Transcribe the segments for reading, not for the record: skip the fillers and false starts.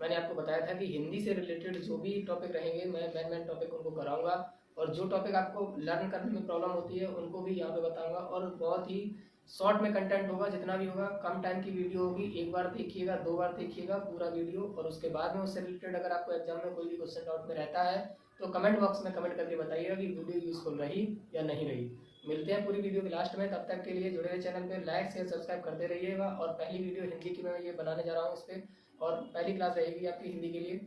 मैंने आपको बताया था कि हिंदी से रिलेटेड जो भी टॉपिक रहेंगे मैं मेन टॉपिक उनको कराऊंगा, और जो टॉपिक आपको लर्न करने में प्रॉब्लम होती है उनको भी यहाँ पे बताऊंगा। और बहुत ही शॉर्ट में कंटेंट होगा, जितना भी होगा कम टाइम की वीडियो होगी। एक बार देखिएगा, 2 बार देखिएगा पूरा वीडियो, और उसके बाद में उससे रिलेटेड अगर आपको एग्जाम में कोई भी क्वेश्चन डाउट में रहता है तो कमेंट बॉक्स में कमेंट करके बताइएगा कि वीडियो यूजफुल रही या नहीं रही। मिलते हैं पूरी वीडियो के लास्ट में, तब तक के लिए जुड़े रहे चैनल पे, लाइक शेयर सब्सक्राइब करते रहिएगा। और पहली वीडियो हिंदी की मैं ये बनाने जा रहा हूँ इस पर, और पहली क्लास रहेगी आपकी हिंदी के लिए।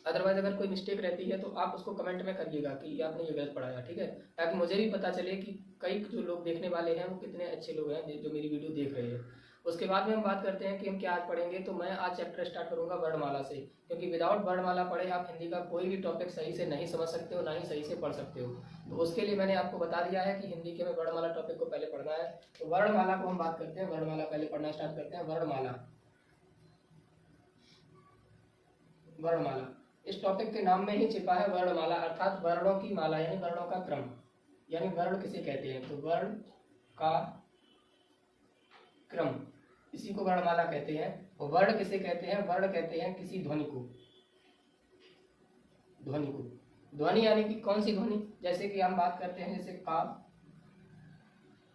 अदरवाइज अगर कोई मिस्टेक रहती है तो आप उसको कमेंट में करिएगा कि आपने ये गलत पढ़ाया, ठीक है, ताकि मुझे भी पता चले कि कई जो लोग देखने वाले हैं वो कितने अच्छे लोग हैं जो मेरी वीडियो देख रहे हैं। उसके बाद में हम बात करते हैं कि हम क्या आज पढ़ेंगे। तो मैं आज चैप्टर स्टार्ट करूंगा वर्णमाला से, क्योंकि विदाउट वर्णमाला पढ़े आप हिंदी का कोई भी टॉपिक सही से नहीं समझ सकते हो, ना ही सही से पढ़ सकते हो। तो उसके लिए मैंने आपको बता दिया है कि हिंदी के में वर्णमाला टॉपिक को पहले पढ़ना है। तो वर्णमाला को हम बात करते हैं, वर्णमाला पहले पढ़ना स्टार्ट करते हैं। वर्णमाला, वर्णमाला इस टॉपिक के नाम में ही छिपा है वर्णमाला, अर्थात वर्णों की माला, यानी वर्णों का क्रम, यानी वर्ण किसे कहते हैं। तो वर्ण का क्रम, इसी को वर्णमाला कहते हैं। और वर्ण किसे कहते हैं, वर्ण कहते हैं किसी ध्वनि को, ध्वनि को। ध्वनि यानी कि कौन सी ध्वनि, जैसे कि हम बात करते हैं जैसे का,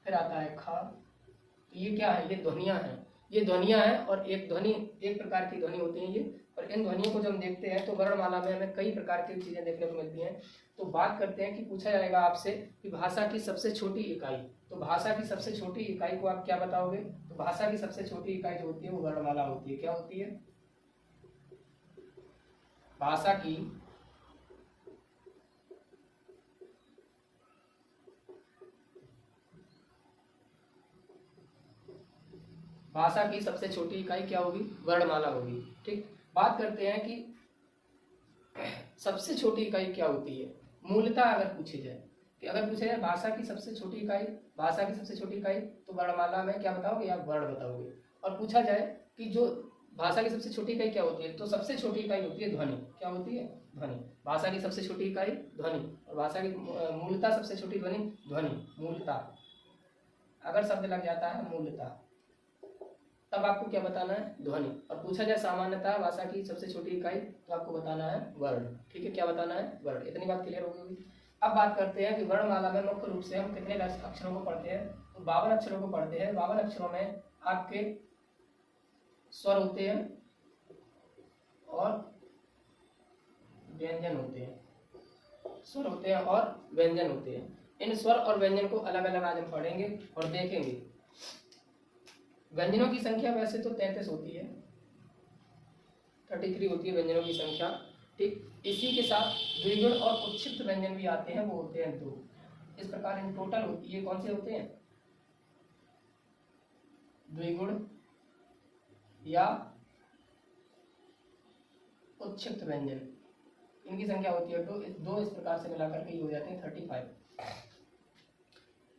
फिर आता है खा, तो ये क्या है, ये ध्वनियां हैं, ये ध्वनियां हैं। और एक ध्वनि, एक प्रकार की ध्वनि होती है ये। और इन ध्वनियों को जब हम देखते हैं तो वर्णमाला में हमें कई प्रकार की चीजें देखने को मिलती हैं। तो बात करते हैं कि पूछा जाएगा आपसे कि भाषा की सबसे छोटी इकाई, तो भाषा की सबसे छोटी इकाई को आप क्या बताओगे। तो भाषा की सबसे छोटी इकाई जो होती है वो वर्णमाला होती है। क्या होती है, भाषा की भाषा की सबसे छोटी इकाई क्या होगी, वर्णमाला होगी। ठीक, बात करते हैं कि सबसे छोटी इकाई क्या होती है। मूलतः अगर पूछे जाए कि अगर पूछे जाए भाषा की सबसे छोटी इकाई, भाषा की सबसे छोटी इकाई, तो वर्णमाला में क्या बताओगे, आप वर्ण बताओगे। और पूछा जाए कि जो भाषा की सबसे छोटी इकाई क्या होती है, तो सबसे छोटी इकाई होती है ध्वनि। क्या होती है, ध्वनि। भाषा की सबसे छोटी इकाई ध्वनि, और भाषा की मूलतः सबसे छोटी ध्वनि, ध्वनि मूलतः। अगर शब्द लग जाता है मूलतः, तब आपको क्या बताना है, ध्वनि। और पूछा जाए सामान्यतः भाषा की सबसे छोटी इकाई, तो आपको बताना है वर्ण। ठीक है, क्या बताना है, वर्ण। इतनी बात क्लियर हो गई। अब बात करते हैं कि वर्णमाला में मुख्य रूप से हम कितने अक्षरों को पढ़ते हैं। तो 52 अक्षरों को पढ़ते हैं। 52 अक्षरों में आपके स्वर होते हैं और व्यंजन होते हैं, स्वर होते हैं और व्यंजन होते हैं। इन स्वर और व्यंजन को अलग अलग आज हम पढ़ेंगे और देखेंगे। व्यंजनों की संख्या वैसे तो 33 होती है, 33 होती है व्यंजनों की संख्या। ठीक, इसी के साथ द्विगुण और उच्छिष्ट व्यंजन भी आते हैं, वो होते हैं 2। इस प्रकार इन टोटल होती है, कौन से होते हैं, द्विगुण या उच्छिष्ट व्यंजन। इनकी संख्या होती है 2। इस प्रकार से मिलाकर के हो जाते हैं 35।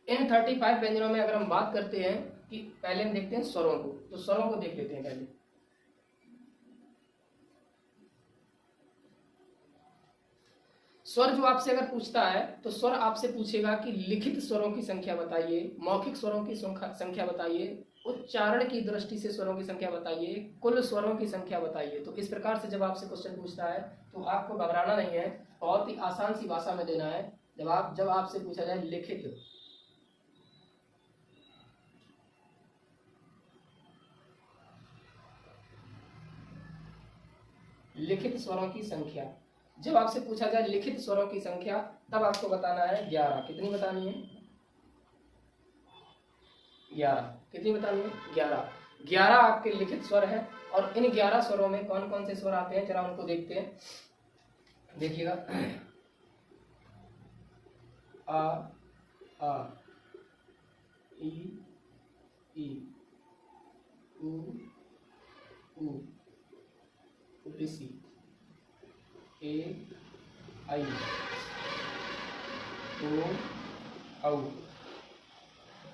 इन 35 व्यंजनों में अगर हम बात करते हैं कि पहले हम देखते हैं स्वरों को, तो स्वरों को देख लेते हैं पहले। स्वर जो आपसे अगर पूछता है तो स्वर आपसे पूछेगा कि लिखित स्वरों की संख्या बताइए, मौखिक स्वरों की संख्या बताइए, उच्चारण की दृष्टि से स्वरों की संख्या बताइए, कुल स्वरों की संख्या बताइए। तो इस प्रकार से जब आपसे क्वेश्चन पूछता है तो आपको घबराना नहीं है, बहुत ही आसान सी भाषा में देना है जवाब। जब आपसे पूछा जाए लिखित, लिखित स्वरों की संख्या, जब आपसे पूछा जाए लिखित स्वरों की संख्या, तब आपको बताना है 11। कितनी बतानी है, 11। कितनी बतानी है, 11। 11 आपके लिखित स्वर है। और इन 11 स्वरों में कौन कौन से स्वर आते हैं, जरा उनको देखते हैं। देखिएगा, आ ई उ ऋषि, ए आई ओ औ।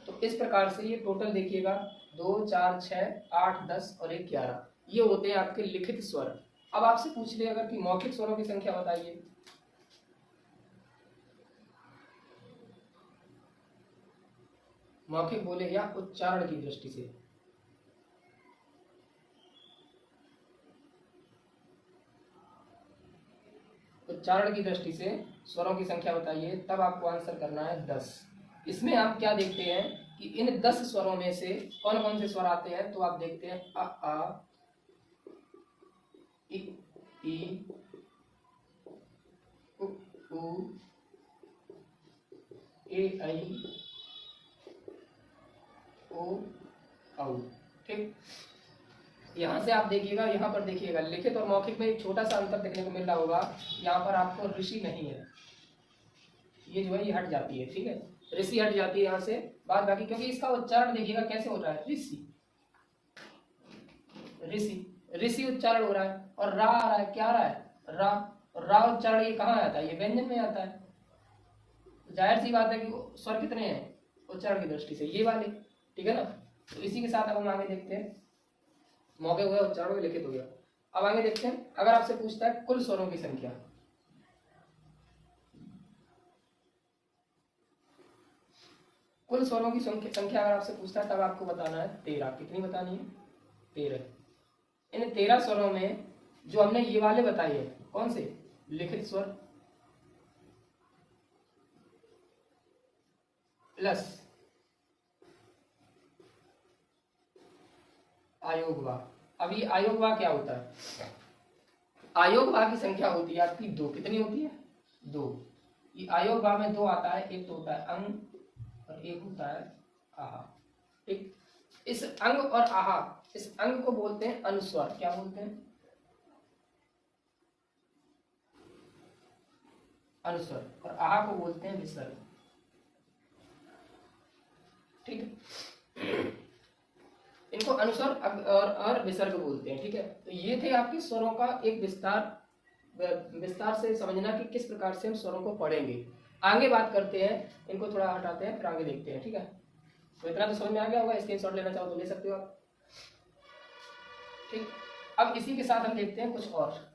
तो इस प्रकार से ये टोटल देखिएगा 2 4 6 8 10 और 1 11, ये होते हैं आपके लिखित स्वर। अब आपसे पूछ ले अगर कि मौखिक स्वरों की संख्या बताइए, मौखिक बोले या उच्चारण की दृष्टि से। उच्चारण की दृष्टि से स्वरों की संख्या बताइए, तब आपको आंसर करना है 10। इसमें आप क्या देखते हैं कि इन 10 स्वरों में से कौन कौन से स्वर आते हैं, तो आप देखते हैं आ इ ई उ ऊ ए ऐ ओ औ। ठीक, यहाँ से आप देखिएगा, यहाँ पर देखिएगा लिखित और मौखिक में एक छोटा सा अंतर देखने को मिल रहा होगा। यहाँ पर आपको ऋषि नहीं है, ये जो है ये हट जाती है। ठीक है, ऋषि हट जाती है यहाँ से, बाद बाकी, क्योंकि इसका उच्चारण देखिएगा कैसे हो रहा है, ऋषि ऋषि ऋषि उच्चारण हो रहा है, और रा आ रहा है, क्या आ रहा है, रा। रा उच्चारण ये कहाँ आता है, ये व्यंजन में आता है। जाहिर सी बात है कि स्वर कितने हैं उच्चारण की दृष्टि से, ये वाले। ठीक है ना, तो इसी के साथ अब हम आगे देखते हैं। मौके हुए उच्चारण में लिखित हो गया। अब आगे देखते हैं, अगर आपसे पूछता है कुल स्वरों की संख्या, कुल स्वरों की संख्या अगर आपसे पूछता है, तब आपको बताना है 13। कितनी बतानी है, 13। इन 13 स्वरों में जो हमने ये वाले बताए हैं, कौन से, लिखित स्वर प्लस आयोगवा। अब ये आयोगवा क्या होता है, आयोगवा की संख्या होती है आपकी 2। कितनी होती है, 2। ये आयोगवा में 2 आता है, एक तो होता है अंग और एक होता है आहा। ठीक, इस अंग और आहा, इस अंग को बोलते हैं अनुस्वर। क्या बोलते हैं, अनुस्वर, और आहा को बोलते हैं विसर्ग। ठीक है, इनको अनुस्वर और विसर्ग बोलते हैं। ठीक है, तो ये थे आपके स्वरों का एक विस्तार से समझना कि किस प्रकार से हम स्वरों को पढ़ेंगे। आगे बात करते हैं, इनको थोड़ा हटाते हैं, फिर आगे देखते हैं। ठीक है, तो इतना तो समझ में आ गया होगा, स्क्रीनशॉट लेना चाहो तो ले सकते हो आप। ठीक, अब इसी के साथ हम देखते हैं कुछ और।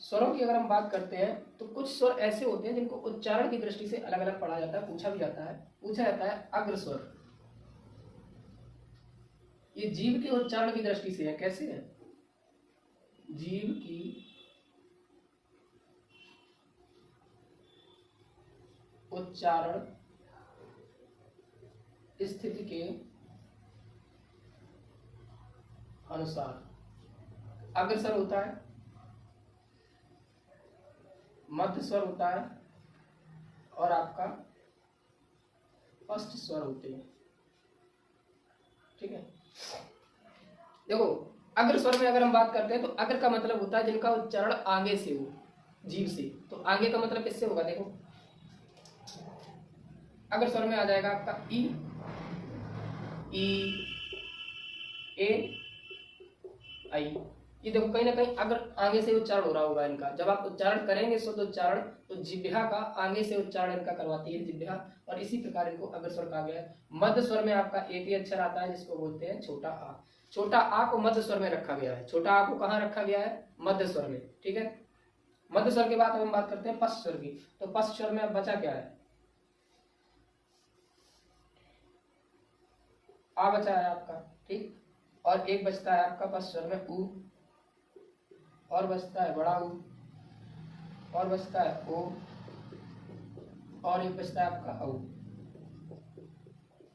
स्वरों की अगर हम बात करते हैं, तो कुछ स्वर ऐसे होते हैं जिनको उच्चारण की दृष्टि से अलग अलग पढ़ा जाता है, पूछा भी जाता है। पूछा जाता है अग्रस्वर, ये जीव के उच्चारण की दृष्टि से है। कैसे है, जीव की उच्चारण स्थिति के अनुसार अग्रस्वर होता है, मध्य स्वर होता है, और आपका फर्स्ट स्वर होते हैं। ठीक है, देखो अग्र स्वर में अगर हम बात करते हैं, तो अग्र का मतलब होता है जिनका उच्चारण आगे से हो, जीभ से। तो आगे का मतलब किससे होगा, देखो अग्र स्वर में आ जाएगा आपका ई, ए, आई। ये देखो कहीं ना कहीं अगर आगे से उच्चारण हो रहा होगा इनका, जब आप उच्चारण करेंगे शुद्ध उच्चारण, तो जिह्वा का आगे से उच्चारण इनका करवाती है जिह्वा, और इसी प्रकार इनको अग्र स्वर कहा गया है। मध्य स्वर में आपका एक ही अक्षर आता है जिसको बोलते हैं छोटा आ। छोटा आ को मध्य स्वर में रखा गया है। छोटा आ को कहाँ रखा गया है, मध्य स्वर में। ठीक है, मध्य स्वर के बाद अब हम बात करते हैं पश्च स्वर की। तो पश्च स्वर में अब बचा क्या है, आ बचा है आपका। ठीक, और एक बचता है आपका पश्च स्वर में ऊ, और बचता है बड़ा ऊ, और बचता है ओ, और एक बचता है आपका औ।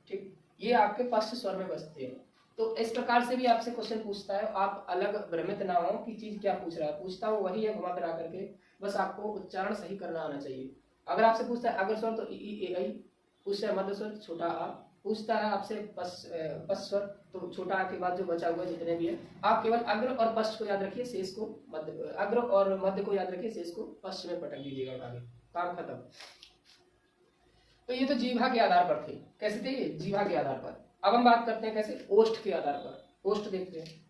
ठीक, ये आपके पश्च स्वर में बचते हैं। तो इस प्रकार से भी आपसे क्वेश्चन पूछता है, आप अलग भ्रमित ना हो कि चीज क्या पूछ रहा है। पूछता हो वही है घुमा फिरा करके, बस आपको उच्चारण सही करना आना चाहिए। अगर आपसे पूछता है अग्र स्वर तो ई, ए, ऐ। पूछता है मध्य स्वर, छोटा आ। पूछता है आपसे पश्च स्वर, तो छोटा आ के बाद जो बचा हुआ जितने भी है, आप केवल अग्र और पश्च को याद रखिए, शेष को मध्य, अग्र और मध्य को याद रखिए, शेष को पश्च में पटक दीजिएगा, आगे काम खत्म। तो ये तो जीवा के आधार पर थे। कैसे थे ये, जीवा के आधार पर। अब हम बात करते हैं कैसे, ओष्ठ के आधार पर। ओष्ठ देखते हैं,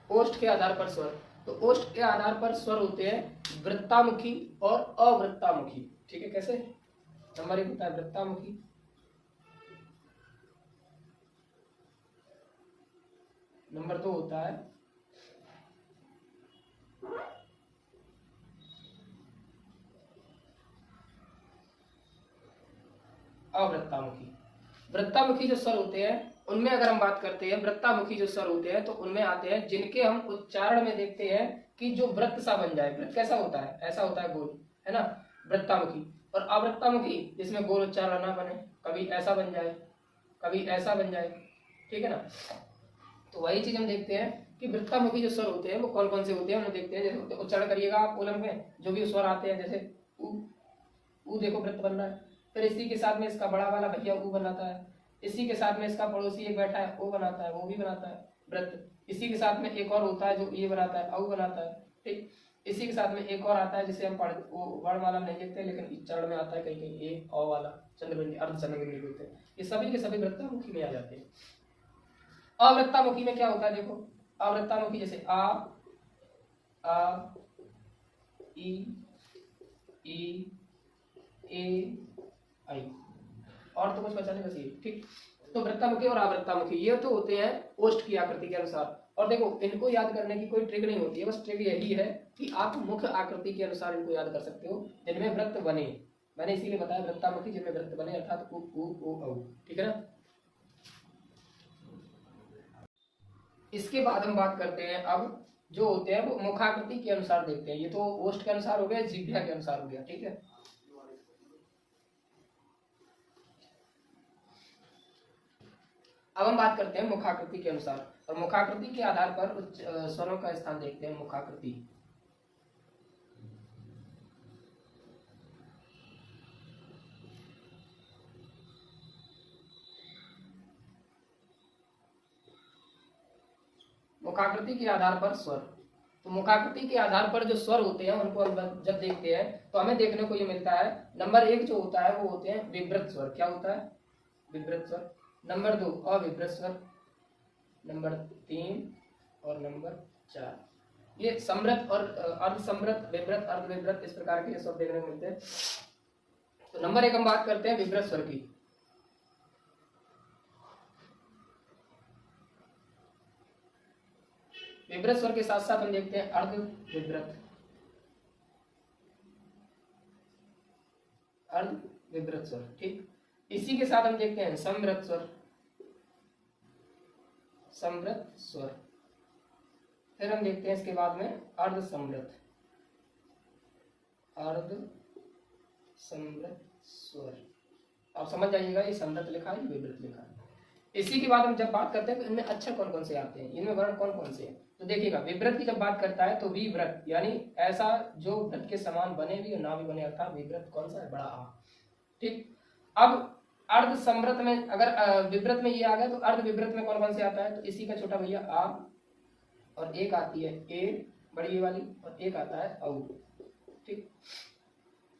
ओष्ठ के आधार पर स्वर। तो ओष्ठ के आधार पर स्वर होते हैं वृत्तामुखी और अवृत्तामुखी। ठीक है, कैसे, नंबर 1 होता है वृत्तामुखी, नंबर 2 होता है अवृत्तामुखी। वृत्तामुखी जो स्वर होते हैं उनमें अगर हम बात करते हैं, वृत्तामुखी जो स्वर होते हैं तो उनमें आते हैं जिनके हम उच्चारण में देखते हैं कि जो वृत्त सा बन जाए। वृत्त कैसा होता है, ऐसा होता है गोल, है ना, वृत्तामुखी। और अवृत्तामुखी जिसमें गोल उच्चारण ना बने, कभी ऐसा बन जाए कभी ऐसा बन जाए, ठीक है ना। तो वही चीज हम देखते हैं कि वृत्तामुखी जो स्वर होते हैं वो कौन कौन से होते हैं, उन्हें देखते हैं। जैसे उच्चारण करिएगा आप कोलम में, जो भी स्वर आते हैं, जैसे ऊ देखो वृत्त बन रहा है। फिर इसी के साथ में इसका बड़ा वाला भैया ऊ बनाता है, इसी के साथ में इसका पड़ोसी एक बैठा है वो बनाता है, वो भी बनाता है वृत्त। इसी के साथ में एक और होता है जो ये बनाता है, औ बनाता है, ठीक। इसी के साथ में एक और आता है जिसे हम पढ़ वो वर्णमाला नहीं देखते, लेकिन चरण में आता है कहीं कहीं ए औ वाला, चंद्रबिंदी, अर्ध चंद्रबिंदी बोलते हैं। ये सभी के सभी वृत्तामुखी में आ जाते हैं। अवृत्तामुखी में क्या होता है, देखो अवृत्तामुखी जैसे आ ई ए आई, और तो कुछ बचा नहीं, बस ये, ठीक। तो वृत्तामुखी और अवृत्तामुखी ये तो होते हैं ओष्ठ की आकृति के अनुसार। और देखो इनको याद करने की कोई ट्रिक नहीं होती है, बस ट्रिक यही है कि आप मुख आकृति के अनुसार इनको याद कर सकते हो जिनमें वृत्त बने। मैंने इसीलिए बताया वृत्तामुखी जिनमें वृत्त बने, अर्थात उ ऊ औ, ठीक है ना। इसके बाद हम बात करते हैं अब जो होते हैं वो मुखाकृति के अनुसार देखते हैं। ये तो ओष्ठ के अनुसार हो गया, जिह्वा के अनुसार हो गया, ठीक है। अब हम बात करते हैं मुखाकृति के अनुसार, और मुखाकृति के आधार पर स्वरों का स्थान देखते हैं। मुखाकृति, मुखाकृति के आधार पर स्वर। तो मुखाकृति के आधार पर जो स्वर होते हैं उनको हम जब देखते हैं तो हमें देखने को ये मिलता है, नंबर 1 जो होता है वो होते हैं विवृत स्वर। क्या होता है, विवृत स्वर। नंबर 2 अविवृत स्वर, नंबर 3 और नंबर 4 ये समृत और अर्धसमृत, विवृत, अर्धविवृत, इस प्रकार के स्वर देखने को मिलते हैं। तो नंबर 1 हम बात करते हैं विवृत स्वर की। विवृत स्वर के साथ साथ हम देखते हैं अर्धविवृत, अर्धविवृत स्वर, ठीक। इसी के साथ हम देखते हैं समृत स्वर, समृत स्वर। फिर हम देखते हैं इसके बाद में अर्धसमृत, अर्धसमृत स्वर। आप समझ जाइएगा ये समृत लिखा है, विवृत लिखा है। इसी के बाद हम जब बात करते हैं तो इनमें अक्षर कौन कौन से आते हैं, इनमें वर्ण कौन कौन से हैं, तो देखिएगा विवृत की जब बात करता है तो विवृत यानी ऐसा जो व्रत के समान बने भी और ना भी बने, अर्थात विवृत कौन सा है, बड़ा आ, ठीक। अब अर्धसमृत में अगर विवृत में ये आ गया तो अर्धविवृत में कौन कौन से आता है, तो इसी का छोटा भैया आ, और एक आती है ए बड़ी वाली, और एक आता है औ, ठीक।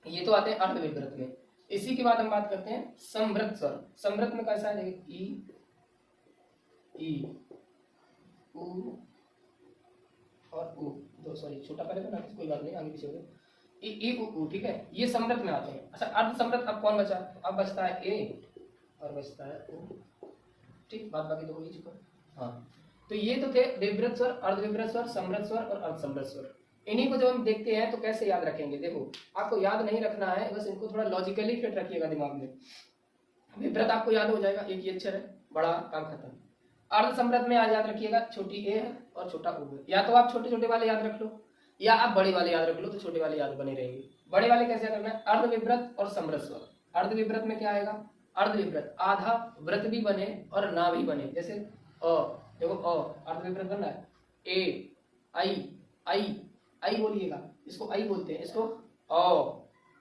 ये तो आते हैं अर्धविवृत में। इसी के बाद हम बात करते हैं समृत स्वर। समृत में कैसा है, ई उ और उ, दो सॉरी छोटा पहले बना, कोई बात नहीं, आगे पीछे हो गया, ई उ, ठीक है, ये समृत में आते हैं। अच्छा अर्धसमृत अब कौन बचा, अब बचता है ए और बचता है उ, ठीक। बात बाकी तो हो ही चुका। हाँ, तो ये तो थे विवृत स्वर, अर्धविवृत स्वर, समृत स्वर और अर्धसमृत स्वर। इन्हीं को जब हम देखते हैं तो कैसे याद रखेंगे, देखो आपको याद नहीं रखना है, बस इनको थोड़ा लॉजिकली फिट रखिएगा दिमाग में। विवृत आपको याद हो जाएगा, एक ही अक्षर है, बड़ा, काम खत्म। अर्धसमृत में आज याद रखिएगा छोटी ए है और छोटा उ है। या तो आप छोटे छोटे वाले याद रख लो या आप बड़े वाले याद रख लो, तो छोटे वाले याद बने रहेंगे। बड़े वाले कैसे याद रखना है, अर्धविवृत और समृत स्वर। अर्धविवृत में क्या आएगा, अर्धविवृत आधा व्रत भी बने और ना भी बने, जैसे अ, देखो अ अर्धविवृत बन रहा है, ए आई आई आई बोलिएगा, इसको आई बोलते हैं, इसको औ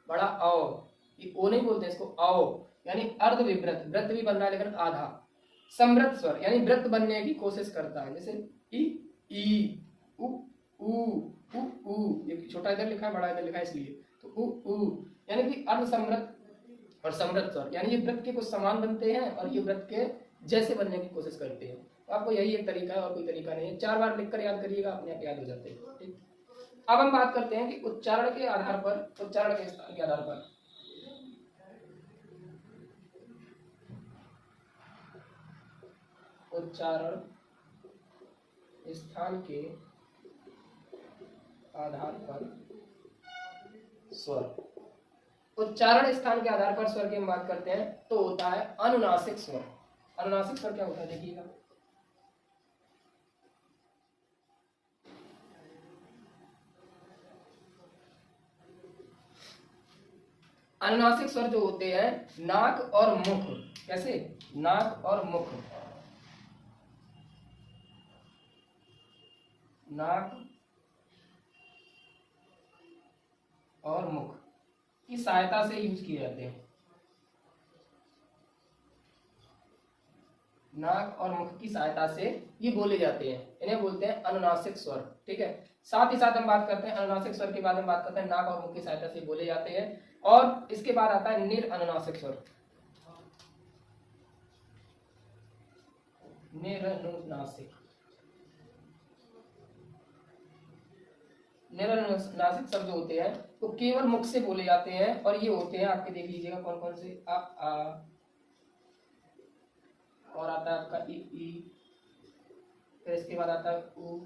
बड़ा औ, ये ओ नहीं बोलते, इसको औ, यानी अर्धविवृत, व्रत भी बन रहा है लेकिन आधा। समृत स्वर यानी व्रत बनने की कोशिश करता है, जैसे ई उ ऊ, ये छोटा इधर लिखा है बड़ा इधर लिखा है इसलिए, तो उ यानी कि अर्धसमृत और समृत स्वर, यानी ये व्रत के कुछ समान बनते हैं और ये व्रत के जैसे बनने की कोशिश करते हैं। तो आपको यही एक तरीका है और कोई तरीका नहीं है, 4 बार लिखकर याद करिएगा, अपने आप याद हो जाते हैं, ठीक। अब हम बात करते हैं कि उच्चारण के आधार पर, उच्चारण के स्थान के आधार पर उच्चारण स्थान के आधार पर स्वर। उच्चारण स्थान के आधार पर स्वर की हम बात करते हैं तो होता है अनुनासिक स्वर। अनुनासिक स्वर क्या होता है देखिएगा, अनुनासिक स्वर जो होते हैं नाक और मुख, कैसे, नाक और मुख, नाक और मुख की सहायता से यूज किए जाते हैं, नाक और मुख की सहायता से ये बोले जाते हैं, इन्हें बोलते हैं अनुनासिक स्वर। ठीक है, साथ ही साथ हम बात करते हैं अनुनासिक स्वर के बाद हम बात करते हैं नाक और मुख की सहायता से बोले जाते हैं, और इसके बाद आता है निरनुनासिक स्वर। निरनुनासिक, निरनुनासिक शब्द होते हैं तो केवल मुख से बोले जाते हैं, और ये होते हैं आपके, देख लीजिएगा कौन कौन से, आ और आता है आपका ई, फिर इसके बाद आता है उ,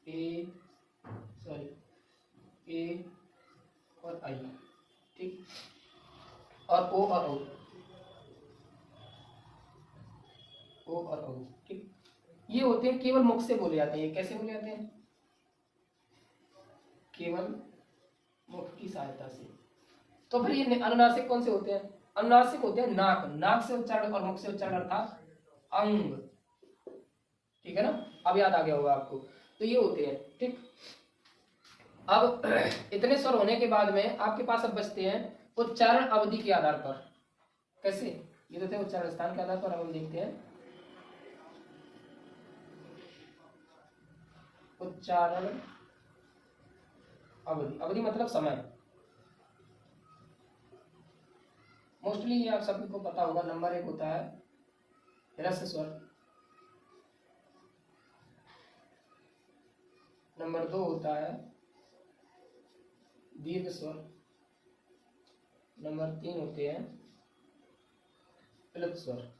ए, सॉरी ए और आई, ठीक, और ओ और ओ, ठीक, ये होते हैं केवल मुख से बोले जाते हैं। कैसे बोले जाते हैं, केवल मुख की सहायता से। तो फिर ये अनुनासिक कौन से होते हैं, अनुनासिक होते हैं नाक, नाक से उच्चारण और मुख से उच्चारण अर्थात अंग, ठीक है ना, अब याद आ गया होगा आपको, तो ये होते हैं। ठीक, अब इतने स्वर होने के बाद में आपके पास अब बचते हैं उच्चारण अवधि के आधार पर। कैसे, ये तो थे उच्चारण स्थान के आधार पर, अब हम देखते हैं उच्चारण अवधि। अवधि मतलब समय, मोस्टली ये आप सभी को पता होगा। नंबर 1 होता है ह्रस्व स्वर, नंबर 2 होता है दीर्घ स्वर, नंबर 3 होते हैं प्लुत स्वर।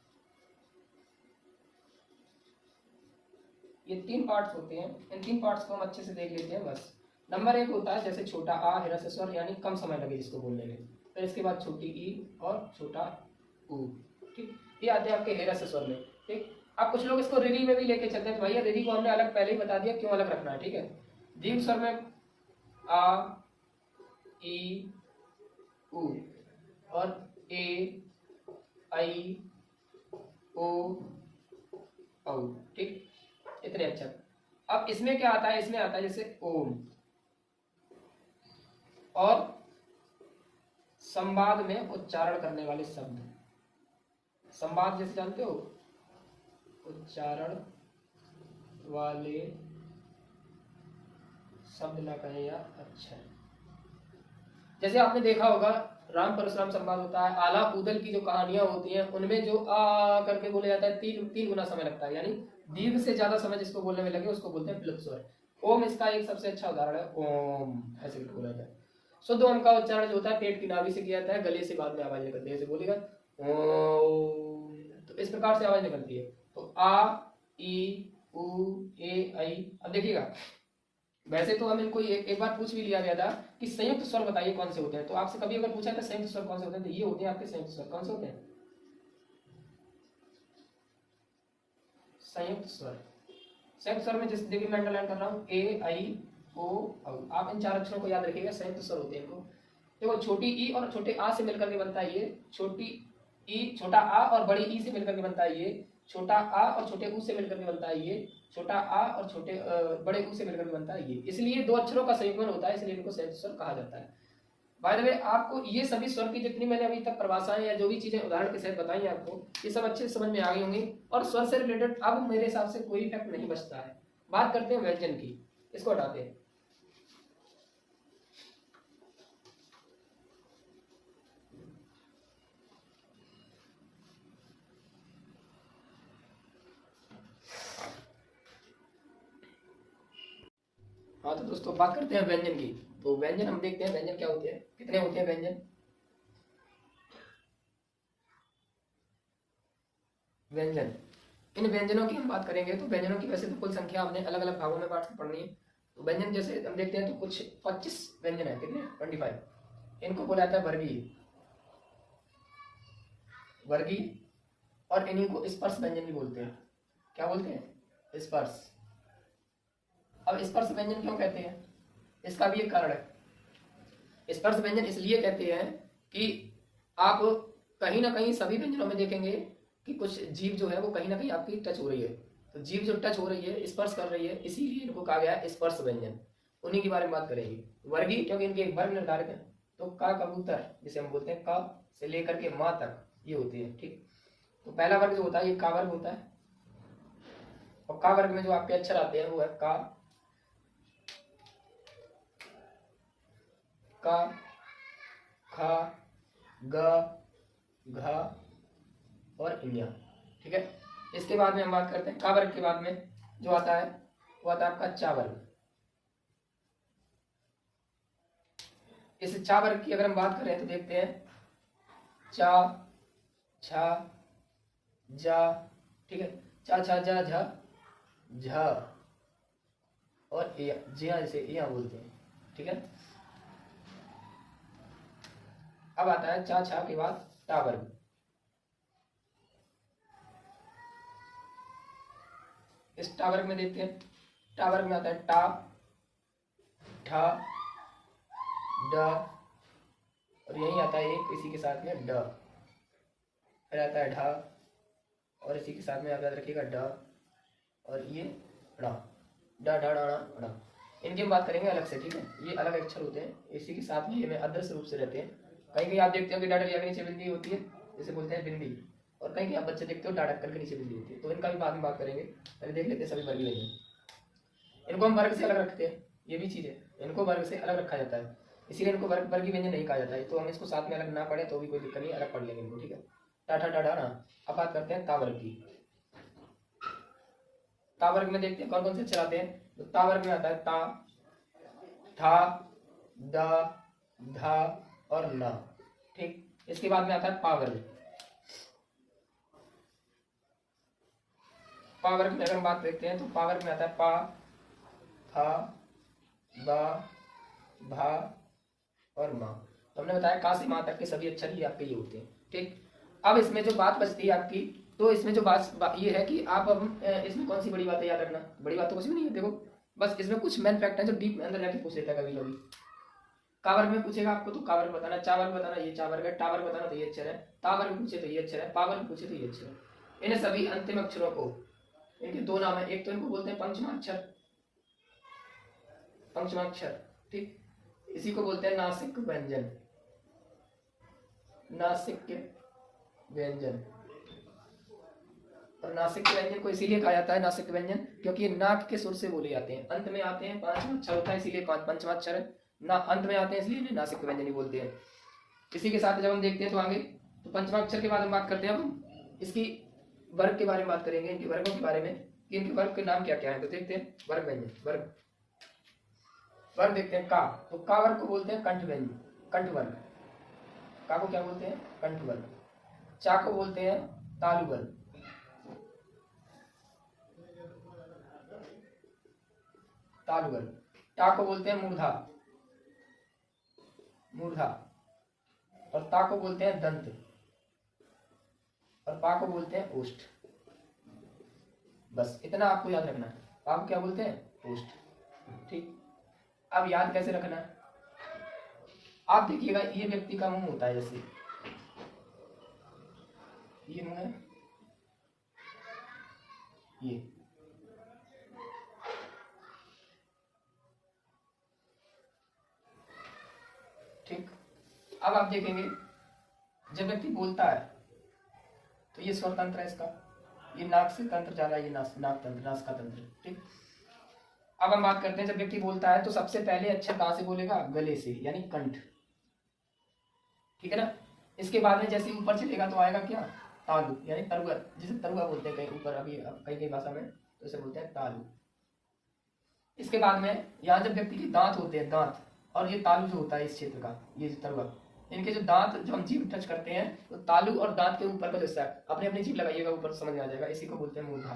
ये 3 पार्ट्स होते हैं, इन 3 पार्ट्स को हम अच्छे से देख लेते हैं बस। नंबर 1 होता है जैसे छोटा आ ह्रस्व स्वर, यानी कम समय लगे जिसको बोलने में, फिर इसके बाद छोटी ई और छोटा ऊ, ठीक, ये आते हैं आपके ह्रस्व स्वर में। ठीक, अब कुछ लोग इसको रिरी में भी लेके चलते हैं, तो भैया रिरी को हमने अलग पहले ही बता दिया क्यों अलग रखना है। ठीक है, दीर्घ स्वर में आ, ई, ऊ, और ए, आई, ओ, औ, ठीक, इतने अक्षर। अब इसमें क्या आता है, इसमें आता है जैसे ओम, और संवाद में उच्चारण करने वाले शब्द, संवाद जैसे जानते हो, उच्चारण वाले शब्द ना कहें या अक्षर। जैसे आपने देखा होगा राम परशुराम संवाद होता है, आला उदल की जो कहानियां होती हैं उनमें जो आ करके बोले जाता है 3 गुना समय लगता है, यानी दीर्घ से ज्यादा समय जिसको बोलने में लगे उसको बोलते हैं प्लुत स्वर। ओम इसका एक सबसे अच्छा उदाहरण है, ओम ऐसे बोला जाता है। शुद्ध ओम का उच्चारण जो होता है पेट की नाभि से किया जाता है, गले से बाद में आवाज निकलती है, जैसे बोलेगा ओम, तो इस प्रकार से आवाज निकलती है। तो आ, ई, उ, ए, आई। अब देखिएगा, वैसे तो हम इनको एक बार पूछ भी लिया गया था कि संयुक्त स्वर बताइए कौन से होते हैं, तो आपसे कभी अगर पूछा था संयुक्त स्वर कौन से होते हैं, तो ये होते हैं आपके संयुक्त स्वर। कौन से होते हैं संयुक्त स्वर? संयुक्त स्वर में जैसे देखिए मैं अंडरलाइन कर रहा हूँ ए, आई, ओ, औ। आप इन 4 अक्षरों को याद रखिएगा, संयुक्त स्वर होते हैं इनको। देखो छोटी ई और छोटे आ से मिलकर के बनता है ये, छोटी ई, छोटा आ और बड़ी ई से मिलकर के बनता है ये, छोटा आ और छोटे ऊ से मिलकर के बनता है ये, छोटा आ और छोटे बड़े ऊ से मिलकर के बनता है ये। इसलिए 2 अक्षरों का संयुग्मन होता है, इसलिए इनको संयुक्त स्वर कहा जाता है। बाय द वे, आपको ये सभी स्वर की जितनी मैंने अभी तक परिभाषाएं या जो भी चीजें उदाहरण के सहित बताई आपको, ये सब अच्छे से समझ में आ गई होंगी, और स्वर से रिलेटेड अब मेरे हिसाब से कोई इफेक्ट नहीं बचता है। बात करते हैं व्यंजन की, इसको हटाते हैं। हाँ तो दोस्तों बात करते हैं व्यंजन की। तो व्यंजन हम देखते हैं व्यंजन क्या होते हैं, कितने होते हैं व्यंजन। व्यंजन, इन व्यंजनों की हम बात करेंगे तो व्यंजनों की वैसे तो कुल संख्या हमने अलग अलग भागों में बांट के पढ़नी है, तो व्यंजन जैसे हम देखते हैं तो कुछ 25 व्यंजन है, कितने 25, इनको बोला जाता है वर्गीय, वर्गीय। और इन्हीं को स्पर्श व्यंजन भी बोलते हैं। क्या बोलते हैं? स्पर्श। अब स्पर्श व्यंजन क्यों कहते हैं, इसका भी एक कारण है। स्पर्श व्यंजन इसलिए कहते हैं कि आप कहीं ना कहीं सभी व्यंजनों में देखेंगे कि कुछ जीव जो है वो कहीं ना कहीं आपकी टच हो रही है, तो जीव जो टच हो रही है, स्पर्श कर रही है, इसीलिए इनको कहा गया है स्पर्श व्यंजन। उन्हीं के बारे में बात करेंगे। वर्गीय क्योंकि इनके एक वर्ग निर्धारित है, तो का कबूतर जिसे हम बोलते हैं, का से लेकर के माँ तक ये होती है। ठीक, तो पहला वर्ग जो होता है ये का वर्ग होता है, और का वर्ग में जो आपके अक्षर आते हैं वो है का, खा, ग, घ और इया। ठीक है, इसके बाद में हम बात करते हैं का वर्ग के बाद में जो आता है वो आता है आपका चा वर्ग। इस चा वर्ग की अगर हम बात करें तो देखते हैं चा, छा, जा, ठीक है, चा, छा, जा, झा, झा और जिया, जैसे इया बोलते हैं। ठीक है, अब आता है चा, छा के बाद टा वर्ग। इस टा वर्ग में देखते हैं, टा वर्ग में आता है टा, ठा, ड और यही आता है एक इसी के साथ में ड, फिर आता है ढा और इसी के साथ में आप याद रखिएगा ड और ये ड़ा, डा, डा, डा, डा। इनकी हम बात करेंगे अलग से। ठीक है, ये अलग अक्षर होते हैं, इसी के साथ में ये में अदृश्य रूप से रहते हैं। कहीं कहीं आप देखते हो कि डाटा लिया के नीचे बिंदी होती है, जिसे बोलते हैं बिंदी, और कहीं कहीं आप बच्चे देखते हो डाटा करके नीचे बिंदी होती है, तो इनका भी बाद में बात करेंगे। पहले देख लेते हैं सभी वर्गीय व्यंजन। इनको हम वर्ग से अलग रखते हैं, ये भी चीज़ है, इनको वर्ग से अलग रखा जाता है, इसीलिए इनको वर्गीय व्यंजन नहीं कहा जाता है। तो हम इसको साथ में अलग ना पढ़े तो भी कोई दिक्कत नहीं, अलग पढ़ लेंगे इनको। ठीक है, टाठा, डाढ़ा ना। अब बात करते हैं ता वर्ग की। ता वर्ग में देखते हैं कौन कौन से अक्षर आते हैं। तो ता वर्ग में आता है ता, ठा, दा, धा और ना। ठीक, इसके बाद में आता है पा वर्ग। पा वर्ग में अगर हम बात देखते हैं तो पा वर्ग में आता है पा, था, बा, भा और माँ। तो हमने बताया का से माँ तक के सभी अक्षर ही आपके ये होते हैं। ठीक, अब इसमें जो बात बचती है आपकी, तो इसमें जो बात ये है कि आप अब इसमें कौन सी बड़ी बात है याद रखना। बड़ी बात तो कुछ भी नहीं है, देखो बस इसमें कुछ मेन फैक्ट है जो डीप अंदर जाके पूछ लेता है कभी कभी। का वर्ग में पूछेगा आपको तो का वर्ग बताना, चा वर्ग बताना ये चा वर्ग है, टा वर्ग बताना तो ये अक्षर है, ता वर्ग पूछे तो ये अक्षर है, पा वर्ग पूछे तो ये अक्षर है। इन सभी अंतिम अक्षरों को, इनके दो नाम है, एक तो इनको बोलते हैं पंचमाक्षर, पंचमाक्षर। ठीक, इसी को बोलते हैं नासिक व्यंजन, नासिक व्यंजन। और नासिक व्यंजन को इसीलिए कहा जाता है नासिक व्यंजन क्योंकि ये नाक के सुर से बोले जाते हैं, अंत में आते हैं, पांचवाक्षर होता है इसीलिए पंचमाक्षर है ना, अंत में आते हैं इसलिए इन्हें नासिक व्यंजन ही बोलते हैं। इसी के साथ जब हम देखते हैं तो आगे, तो पंचमाक्षर के बाद हम बात करते हैं, अब हम इसकी वर्ग के बारे में बात करेंगे, इनके वर्गों के बारे में कि इनके वर्ग के नाम क्या क्या है। तो देखते हैं वर्ग व्यंजन, वर्ग वर्ग देखते हैं। का, तो का वर्ग को बोलते हैं कंठ व्यंजन, कंठ वर्ग। का को क्या बोलते हैं? कंठ वर्ग। चा को बोलते हैं तालु वर्ग। तालु वर्ग। टा को बोलते हैं मूर्धा, मूर्धा। और ता को बोलते हैं दंत, और पा को बोलते हैं ओष्ठ। बस इतना आपको याद रखना है। पा को क्या बोलते हैं? ओष्ठ। ठीक, अब याद कैसे रखना है? आप देखिएगा ये व्यक्ति का मुंह होता है, जैसे ये मुंह है, ये ठीक। अब आप देखेंगे जब व्यक्ति बोलता है तो ये स्वर तंत्र है इसका, ये नाक से तंत्र जा रहा है, ये नाक तंत्र, नाक का तंत्र। ठीक, अब हम बात करते हैं जब व्यक्ति बोलता है तो सबसे पहले अक्षर कहां से बोलेगा? गले से, यानी कंठ। ठीक है ना। इसके बाद में जैसे ऊपर चलेगा तो आएगा क्या? तालु, यानी तरुआ, जिसे तरुआ बोलते हैं कहीं ऊपर, अभी कई कई भाषा में तो इसे बोलते हैं तालु। इसके बाद में यहाँ जब व्यक्ति के दांत होते हैं, दांत, और ये तालु जो होता है इस क्षेत्र का, ये जो तरुआ, इनके जो दांत जो हम जीभ टच करते हैं, तो तालु और दांत के ऊपर का जो हिस्सा है, अपने अपनी जीभ लगाइएगा, ऊपर समझ में आ जाएगा। इसी को बोलते हैं मूर्धा,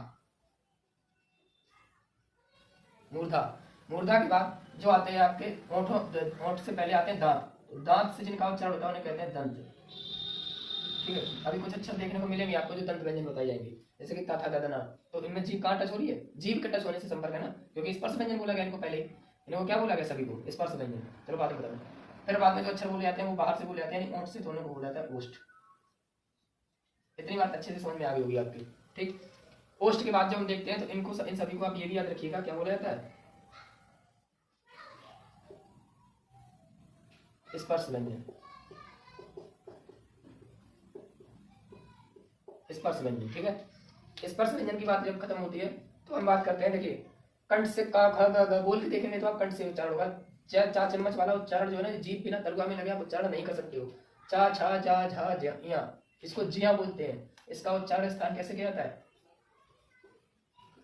मूर्धा। मूर्धा के बाद जो आते हैं आपके ओठों, ओठ से पहले आते हैं दांत। तो दांत से जिनका उच्चारण होता है उन्हें कहते हैं दंत। ठीक है, अभी कुछ अक्षर देखने को मिलेंगे आपको जो दंत व्यंजन बताए जाएंगे, जैसे कि ता था दा ना। तो इनमें जीभ कहाँ टच हो रही है? जीभ के टच होने से संपर्क है ना, क्योंकि स्पर्श व्यंजन बोला गया इनको पहले ही। इनको क्या बोला गया सभी को? स्पर्श व्यंजन। चलो बाद में बताऊंगा। फिर बाद में जो अक्षर बोले जाते हैं वो बाहर से बोले जाते हैं, ओठ से दोनों को बोला जाता है ओष्ठ। इतनी बात अच्छे से समझ में आ गई होगी आपकी। ठीक, ओष्ठ के बाद जब हम देखते हैं तो इनको, इन सभी को आप ये भी याद रखिएगा, क्या बोला जाता है? स्पर्श व्यंजन। स्पर्श व्यंजन, ठीक है। स्पर्श व्यंजन की बात जब खत्म होती है तो हम बात करते हैं, देखिए कंठ से का ख ग घ बोल के देखेंगे तो आप कंठ से उच्चारण होगा। चा चम्मच वाला उच्चारण जो है ना, जीभ बिना तलुआ में लगे आप उच्चारण नहीं कर सकते हो। चा छा जा झा ज्या, इसको जिया बोलते हैं। इसका उच्चारण स्थान कैसे किया जाता है?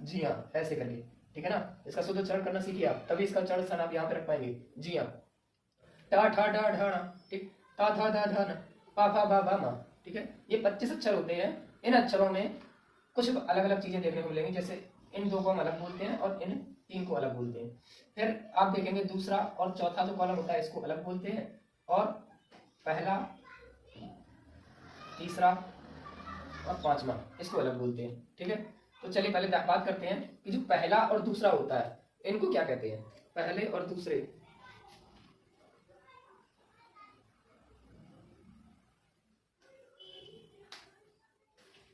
जिया, ऐसे करके, ठीक है ना। इसका शुद्ध उच्चारण करना सीखिए आप, तभी इसका उच्चारण स्थान आप यहाँ पे रख पाएंगे, जिया। टा ठा डा ढा ना, ठीक, ता था दा धा ना, पा फा बा बा मा, ठीक है। ये 25 अक्षर होते हैं। इन अक्षरों में कुछ अलग अलग चीजें देखने को मिलेंगी, जैसे इन दो को हम अलग बोलते हैं और इन तीन को अलग बोलते हैं। फिर आप देखेंगे दूसरा और चौथा जो कॉलम होता है इसको अलग बोलते हैं, और पहला, तीसरा और पांचवा इसको अलग बोलते हैं, ठीक है। तो चलिए पहले बात करते हैं कि जो पहला और दूसरा होता है इनको क्या कहते हैं? पहले और दूसरे,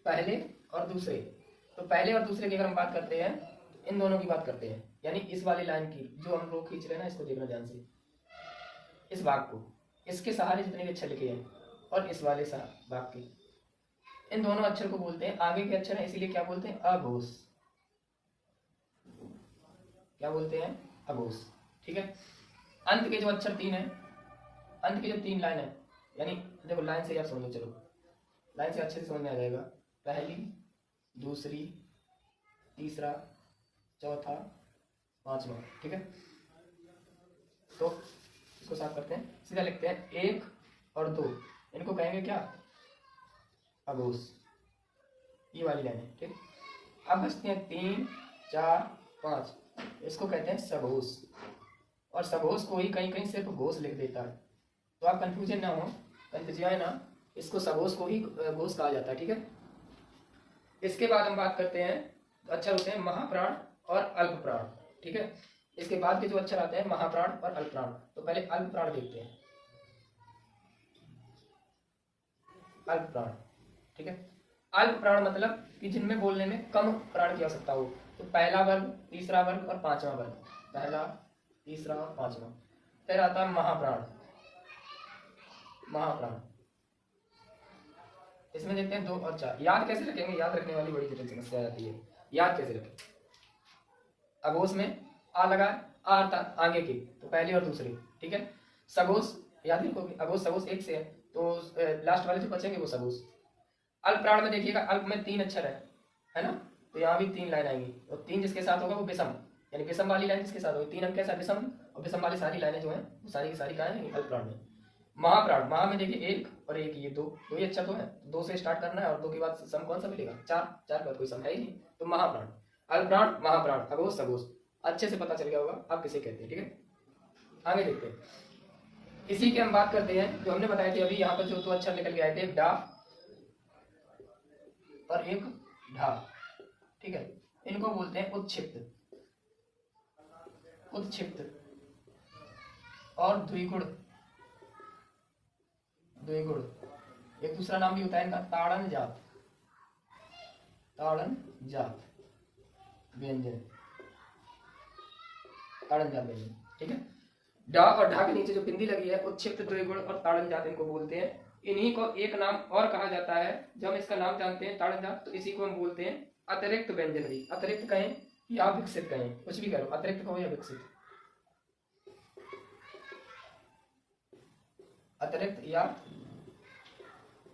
पहले और दूसरे। तो पहले और दूसरे की अगर हम बात करते हैं तो इन दोनों की बात करते हैं, यानी इस वाली लाइन की जो हम लोग खींच रहे हैं ना, इसको देखना ध्यान से, इस भाग को, इसके सहारे जितने भी अक्षर लिखे हैं और इस वाले भाग के, इन दोनों अक्षर को बोलते हैं, आगे के अक्षर हैं इसीलिए क्या बोलते हैं? अघोष। क्या बोलते हैं? अघोष, ठीक है। अंत के जो अक्षर तीन है, अंत की जो तीन लाइन है, यानी देखो लाइन से आप समझो, चलो लाइन से अच्छे से समझ में आ जाएगा। पहली, दूसरी, तीसरा, चौथा, पांचवा, ठीक है। तो इसको साफ करते हैं, सीधा लिखते हैं, एक और दो इनको कहेंगे क्या? अघोष। ये वाली लाइन है, ठीक। अब बचते हैं 3, 4, 5, इसको कहते हैं सघोष। और सघोष को ही कहीं कहीं सिर्फ घोष लिख देता है, तो आप कंफ्यूजन ना हो, कंफ्यूजिया ना, इसको सघोष को ही घोष कहा जाता है, ठीक है। इसके बाद हम बात करते हैं, अक्षर होते हैं महाप्राण और अल्प प्राण, ठीक है। इसके बाद के जो अक्षर आते हैं महाप्राण और अल्प प्राण। तो पहले अल्प प्राण देखते हैं, अल्प प्राण, ठीक है। अल्प प्राण मतलब कि जिनमें बोलने में कम प्राण की आवश्यकता हो। तो पहला वर्ग, तीसरा वर्ग और पांचवा वर्ग, पहला, तीसरा और पांचवा। फिर आता है महाप्राण। महाप्राण इसमें देखते हैं 2 और 4। याद कैसे रखेंगे? याद रखने वाली बड़ी जटिल समस्या आ जाती है। याद कैसे रखें? अघोष में आ लगा, आ आगे की, तो पहली और दूसरी, ठीक है। सघोष याद रखोगे, अघोष सघोष एक से है, तो लास्ट वाले जो बचेंगे वो सघोष। अल्प प्राण में देखिएगा, अल्प में 3 अक्षर है ना, तो यहाँ भी 3 लाइन आएंगी, और 3 जिसके साथ होगा वो विषम, यानी विषम वाली लाइन जिसके साथ होगी, 3 अंक के साथ विषम, और विषम वाली सारी लाइनें जो हैं वो सारी की सारी कहाँ है? अल्प प्राण में। महाप्राण, महा में देखिए 1 और 1, ये 2 ही अक्षर तो है, 2 से स्टार्ट करना है, और 2 के बाद सम कौन सा मिलेगा? 4 के बाद कोई सम है ही नहीं, तो महाप्राण, अल्प प्राण, महाप्राण, अघोष, सघोष। अच्छे से पता चल गया होगा आप किसे कहते हैं, ठीक है। आगे देखते हैं, इसी की हम बात करते हैं जो हमने बताए थे अभी, यहाँ पर जो 2 अक्षर निकल के आए थे, डा और एक ढा, ठीक है। इनको बोलते हैं उत्क्षिप्त, उत्क्षिप्त और द्विगुण। द्विगुण एक दूसरा नाम भी होता है इनका, ताड़न जात, ताड़न जात व्यंजन, ताड़न जात व्यंजन, ठीक है। डा और ढा के नीचे जो बिंदी लगी है, उत्क्षिप्त, द्विगुण और ताड़न जात इनको बोलते हैं। इन्हीं को एक नाम और कहा जाता है, जब हम इसका नाम जानते हैं ताड़न जात, तो इसी को हम बोलते हैं अतिरिक्त व्यंजन भी। अतिरिक्त कहें या विकसित कहें, कुछ भी करो, अतिरिक्त कहो या विकसित, अतिरिक्त या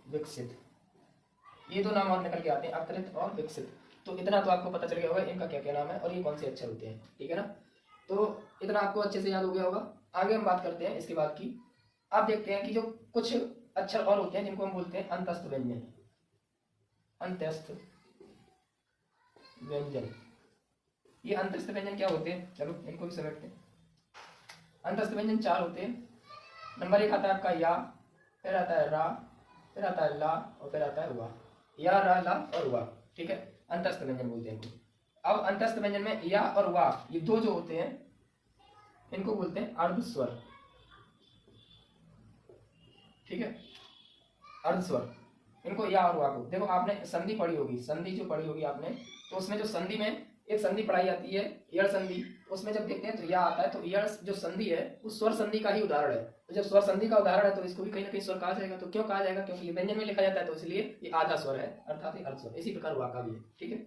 विकसित, ये 2 नाम और निकल के आते हैं, अतिरिक्त और विकसित। तो इतना तो आपको पता चल गया होगा इनका क्या क्या नाम है और ये कौन से अक्षर होते हैं, ठीक है ना। तो इतना आपको अच्छे से याद हो गया होगा। आगे हम बात करते हैं इसके बाद की। आप देखते हैं कि जो कुछ अक्षर और होते हैं जिनको हम बोलते हैं अंतस्थ व्यंजन, अंतस्थ व्यंजन। ये अंतस्थ व्यंजन क्या होते हैं, चलो इनको भी समझते हैं। अंतस्थ व्यंजन 4 होते हैं। नंबर 1 आता है आपका या, फिर आता है रा, फिर आता है ला और फिर आता है वा। या, रा, ला और वा, ठीक है, अंतस्थ व्यंजन बोलते हैं इनको। अब अंतस्थ व्यंजन में या और वा ये दो जो होते हैं इनको बोलते हैं अर्ध स्वर, ठीक है, अर्ध स्वर। इनको या और वा को देखो, आपने संधि पढ़ी होगी, संधि जो पढ़ी होगी आपने, तो उसमें जो संधि में एक संधि पढ़ाई जाती है यड़ संधि, उसमें जब देखते हैं तो या आता है, तो यड़ जो संधि है उस स्वर संधि का ही उदाहरण है। तो जब स्वर संधि का उदाहरण है तो इसको भी कहीं ना कहीं स्वर कहा जाएगा। तो क्यों कहा जाएगा, क्योंकि ये व्यंजन में लिखा जाता है तो इसलिए ये आधा स्वर है, अर्थात अर्ध स्वर। इसी प्रकार वा का भी है, ठीक है।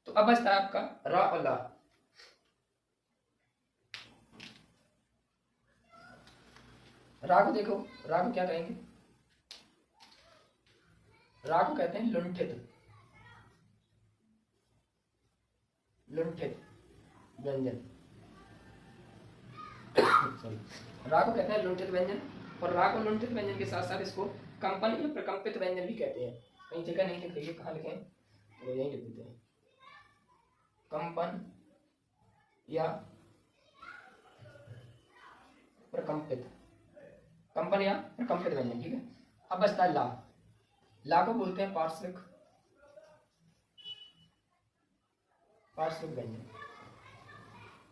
तो अब बचता है आपका रा और ला। रा को देखो, रा को क्या कहेंगे, रा को कहते हैं लुंठित, लुंठित व्यंजन सॉरी, रा को कहते हैं लुंठित व्यंजन। और रा को लुंठित व्यंजन के साथ साथ इसको कंपन या प्रकंपित व्यंजन भी कहते हैं। कहीं जगह नहीं लिख देखिए कहाँ लिखें, तो यही लिख देते हैं, कंपन या प्रकंपित, कंपन या प्रकंपित व्यंजन, ठीक है। अब बचता है ला। ला को बोलते हैं पार्श्विक, पार्श्विक व्यंजन।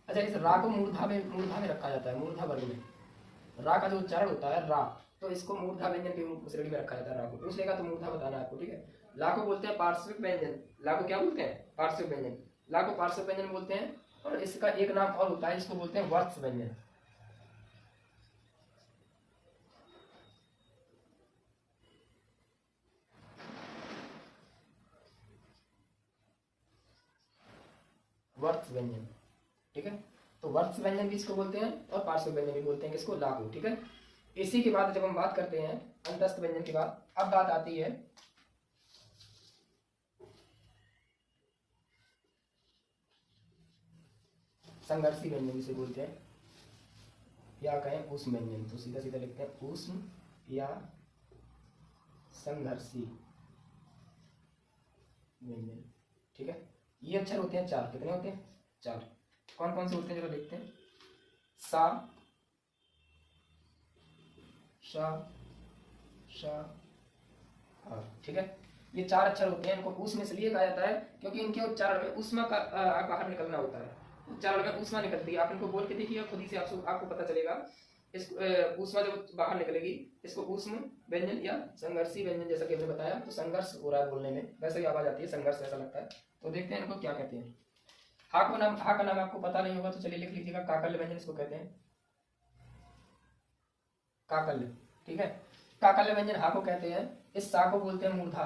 अच्छा, इस रा को मूर्धा में रखा जाता है, मूर्धा वर्ग में। रा का जो उच्चारण होता है रा, तो इसको मूर्धा व्यंजन की श्रेणी में रखा जाता है। रा को पूछ लेगा तो मूर्धा बताना है आपको, ठीक है। ला को बोलते हैं पार्श्विक व्यंजन। ला को क्या बोलते हैं, पार्श्विक व्यंजन। ला को पार्श्विक व्यंजन बोलते हैं। और इसका एक नाम और होता है, इसको बोलते हैं वर्ष व्यंजन। वर्ष व्यंजन, ठीक है। तो वर्ष व्यंजन भी इसको बोलते हैं और पार्श्विक व्यंजन भी बोलते हैं, किसको, ला को, ठीक है। इसी के बाद जब हम बात करते हैं अंतस्थ व्यंजन के बाद, अब बात आती है संघर्षी व्यंजन जिसे बोलते हैं, या कहें ऊष्म व्यंजन। तो सीधा सीधा लिखते हैं ऊष्म या संघर्षी व्यंजन, ठीक है। ये अक्षर होते हैं 4, कितने होते हैं, 4। कौन कौन से होते हैं जरा देखते हैं। सा, शा, शा, हा, ठीक है। ये 4 अक्षर होते हैं। इनको ऊष्म इसलिए कहा जाता है क्योंकि इनके उच्चारण में ऊष्मा का बाहर निकलना होता है, उच्चारण में ऊष्मा निकलती है। आप इनको बोल के देखिए, खुद ही से आपको पता चलेगा। इस ऊष्मा जब बाहर निकलेगी, इसको ऊष्म व्यंजन या संघर्षी व्यंजन, जैसा कि हमने बताया। तो संघर्ष हो रहा है बोलने में, वैसे ही आवाज आती है, संघर्ष ऐसा लगता है। तो देखते हैं इनको क्या कहते हैं। हा का नाम आपको पता नहीं होगा तो चलिए लिख लीजिएगा, काकल्य व्यंजन इसको कहते हैं, काकल्य, ठीक है। काकल्य व्यंजन हा को कहते हैं। इस सा को बोलते हैं मूर्धा,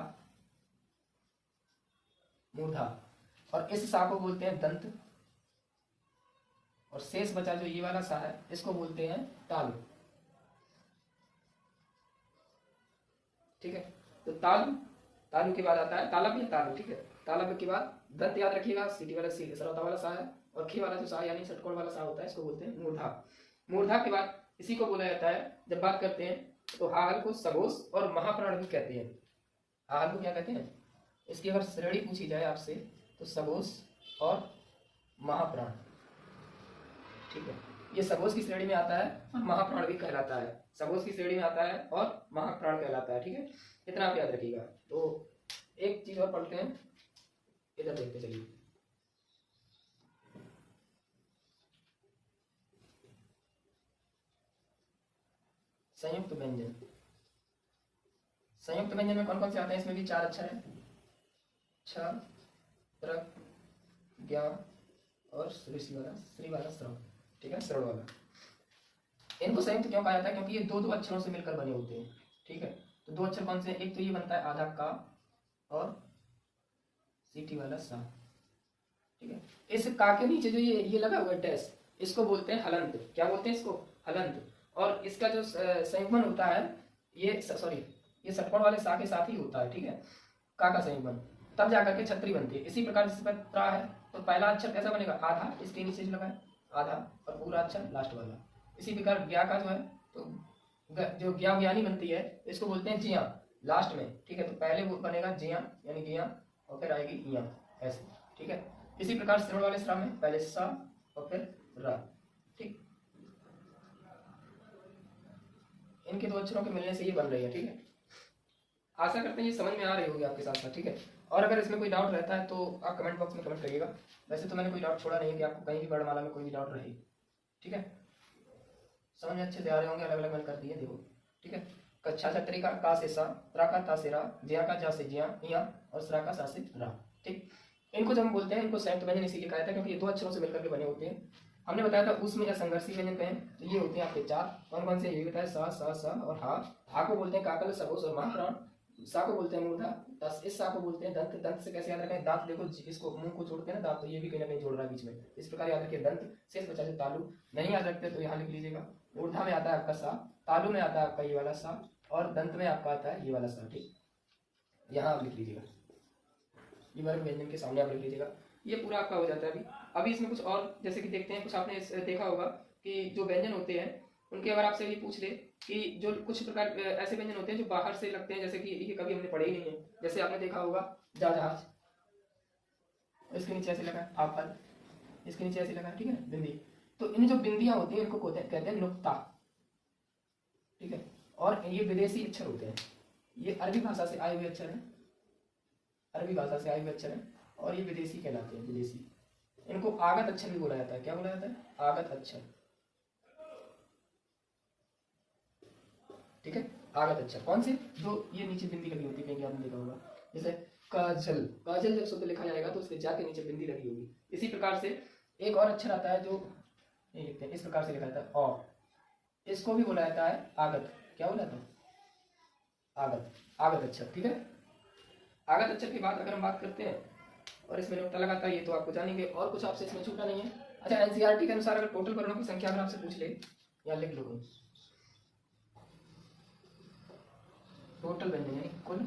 मूर्धा। और इस सा को बोलते हैं दंत। और शेष बचा जो ये वाला सा है, इसको बोलते हैं तालु, ठीक है। तो तालु के बाद आता है तालब या तालु, ठीक है। तालब के बाद दंत याद रखिएगा, सीटी वाला सी सरौता वाला सा है। और खे वाला जो सा यानी षटकोण वाला सा होता है, इसको बोलते हैं मूर्धा। मूर्धा के बाद इसी को बोला जाता है, जब बात करते हैं तो हाहल को सघोष और महाप्राण भी कहते हैं। हाहल को क्या कहते हैं, इसकी अगर श्रेणी पूछी जाए आपसे तो सघोष और महाप्राण, ठीक है। ये सघोष की श्रेणी में आता है और महाप्राण भी कहलाता है। सघोष की श्रेणी में आता है और महाप्राण कहलाता है, ठीक है। इतना आप याद रखिएगा। तो एक चीज और पढ़ते हैं, इधर देखते चलिए। संयुक्त व्यंजन। संयुक्त व्यंजन में कौन कौन से आते हैं, इसमें भी 4 अक्षर हैं, छ, प्रक, ज्ञा और श्री वाला श्रव, ठीक है, श्रवण वाला। इनको संयुक्त क्यों कहा जाता है, क्योंकि ये दो अक्षरों से मिलकर बने होते हैं, ठीक है। तो 2 अक्षर कौन से हैं, एक तो ये बनता है आधा का और सीटी वाला सा, ठीक है। इस का के नीचे जो ये लगा हुआ है डैश, इसको बोलते हैं हलंत। क्या बोलते हैं इसको, हलंत। और इसका जो संयुग्मन होता है, ये षटकोण वाले सा के साथ ही होता है, ठीक है, का संयुग्मन, तब जाकर के छत्री बनती है। इसी प्रकार जिस पर त्रा है तो पहला अक्षर कैसा बनेगा, आधा, इसके नीचे जो लगा है आधा, और पूरा अक्षर लास्ट वाला। इसी प्रकार ज्ञा का जो है, तो जो ज्ञा ज्ञानी बनती है इसको बोलते हैं जिया लास्ट में, ठीक है। तो पहले वो बनेगा जिया यानी जिया, और फिर आएगी इया, ऐसे, ठीक है। इसी प्रकार श्रवण वाले स्रा में पहले सा और फिर रा। ठीक, इनके दो अक्षरों के मिलने से ये बन रही है। ठीक है, आशा करते हैं ये समझ में आ रही होगी आपके साथ साथ। ठीक है, और अगर इसमें कोई डाउट रहता है तो आप कमेंट बॉक्स में कमेंट करिएगा। वैसे तो मैंने कोई डाउट छोड़ा नहीं कि आपको कहीं भी वर्णमाला में कोई भी डाउट रहे। ठीक है, समझ में अच्छे से आ रहे होंगे, अलग अलग मैंने कर दिए देखो। ठीक है, कच्छा छतरी का से सा, त्रा का ता से रा, ज्या का जा से ज्या या, और सरा का सा से रा। ठीक, इनको जब हम बोलते हैं इनको संयुक्त व्यंजन इसीलिए कहा था क्योंकि ये दो अक्षरों से मिलकर के बने होते हैं। हमने बताया था उसमें या संघर्षी व्यंजन कहें तो ये होते हैं आपके चार। कौन कौन से, ये बताया सा सा सा और हा। हा को बोलते हैं काकल सगोस और महाप्राण। सा को बोलते हैं मूर्धा। इस सा को बोलते हैं दंत। दंत से कैसे याद रखें, दांत देखो इसको मुंह को जोड़ते हैं ना दांत, तो ये भी कहीं ना कहीं जोड़ रहा है बीच में, इस प्रकार याद रखिए दंत। शेष बचा से तालु, नहीं याद रखते तो यहाँ लिख लीजिएगा। मूर्धा में आता है आपका सा, तालु में आता है आपका ये वाला सा, और दंत में आपका आता है ये वाला सा। ठीक, यहाँ आप लिख लीजिएगा, ये वर्ग व्यंजन के सामने आप लिख लीजिएगा। ये पूरा आपका हो जाता है। अभी इसमें कुछ और जैसे कि देखते हैं, कुछ आपने देखा होगा कि जो व्यंजन होते हैं उनके अगर आपसे ये पूछ ले कि जो कुछ प्रकार ऐसे व्यंजन होते हैं जो बाहर से लगते हैं, जैसे कि ये कभी हमने पढ़े ही नहीं है। जैसे आपने देखा होगा जहाज, इसके नीचे ऐसे लगा आपल, इसके नीचे ऐसे लगा। ठीक है, बिंदी। तो इन जो बिंदियां होती हैं इनको कहते हैं नुक्ता। ठीक है, और ये विदेशी अक्षर होते हैं, ये अरबी भाषा से आए हुए अक्षर हैं, अरबी भाषा से आए हुए अक्षर हैं, और ये विदेशी कहलाते हैं, विदेशी। इनको आगत अक्षर भी बोला जाता है। क्या बोला जाता है, आगत अक्षर। ठीक है, आगत अक्षर कौन से, जो ये नीचे बिंदी लगी होती है, कहीं आपने देखा होगा। जैसे काजल, काजल जब शब्द लिखा जाएगा तो उसके जा के नीचे बिंदी लगी होगी। इसी प्रकार से एक और अक्षर आता है जो ये लिखते हैं, इस प्रकार से लिखा जाता है और, इसको भी बोला जाता है आगत। क्या बोला जाता है, आगत, आगत अक्षर। ठीक है, आगत अक्षर की बात अगर हम बात करते हैं और इसमें नुक्ता लगाता है, ये तो आपको जानेंगे, और कुछ आपसे इसमें छूटा नहीं है। अच्छा, एनसीईआरटी के अनुसार अगर टोटल वर्णों की संख्या अगर आपसे पूछ ले, या लिख लो टोटल व्यंजन यानी कुल,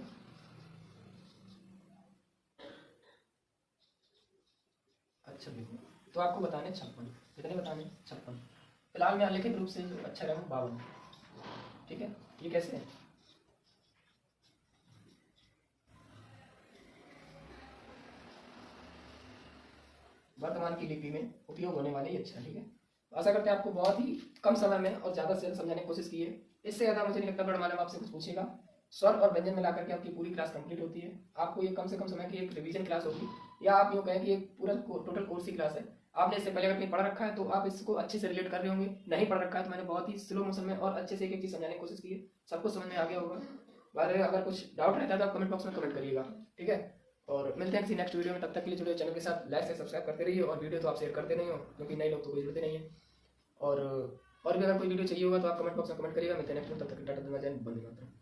अच्छा देखो, तो आपको बताने 56। कितने बताने, 56। फिलहाल में लिखित रूप से जो अक्षर है वो 52। ठीक है, ये कैसे है, वर्तमान की लिपि में उपयोग होने वाले ये अक्षर। ठीक है, आशा करते हैं आपको बहुत ही कम समय में और ज्यादा से ज्यादा समझाने की कोशिश की है। इससे ज्यादा मुझे नहीं लगता वर्णमाला में आपसे कुछ पूछेगा। स्वर और व्यंजन मिलाकर के आपकी पूरी क्लास कंप्लीट होती है। आपको ये कम से कम समय की एक रिवीजन क्लास होगी, या आप यूँ कहें कि एक पूरा टोटल कोर्स की क्लास है। आपने इससे पहले अगर कहीं पढ़ रखा है तो आप इसको अच्छे से रिलेट कर रहे होंगे, नहीं पढ़ रखा है तो मैंने बहुत ही स्लो मोशन में और अच्छे से एक एक चीज़ समझाने की कोशिश की है। सबको समझ में आ गया होगा। बारे अगर कुछ डाउट रहता है तो आप कमेंट बॉक्स में कमेंट करिएगा। ठीक है, और मिलते हैं किसी नेक्स्ट वीडियो में। तब तक के लिए जुड़े चैनल के साथ लाइक से सब्सक्राइब करते रहिए, और वीडियो तो आप शेयर करते नहीं हो क्योंकि नए लोग तो कोई जुड़ते नहीं है। और भी अगर कोई वीडियो चाहिए होगा तो आप कमेंट बॉक्स में कमेंट करिएगा। मिलते हैं नेक्स्ट में, तब तक टाटा, धन्यवाद, बंदे मातरम।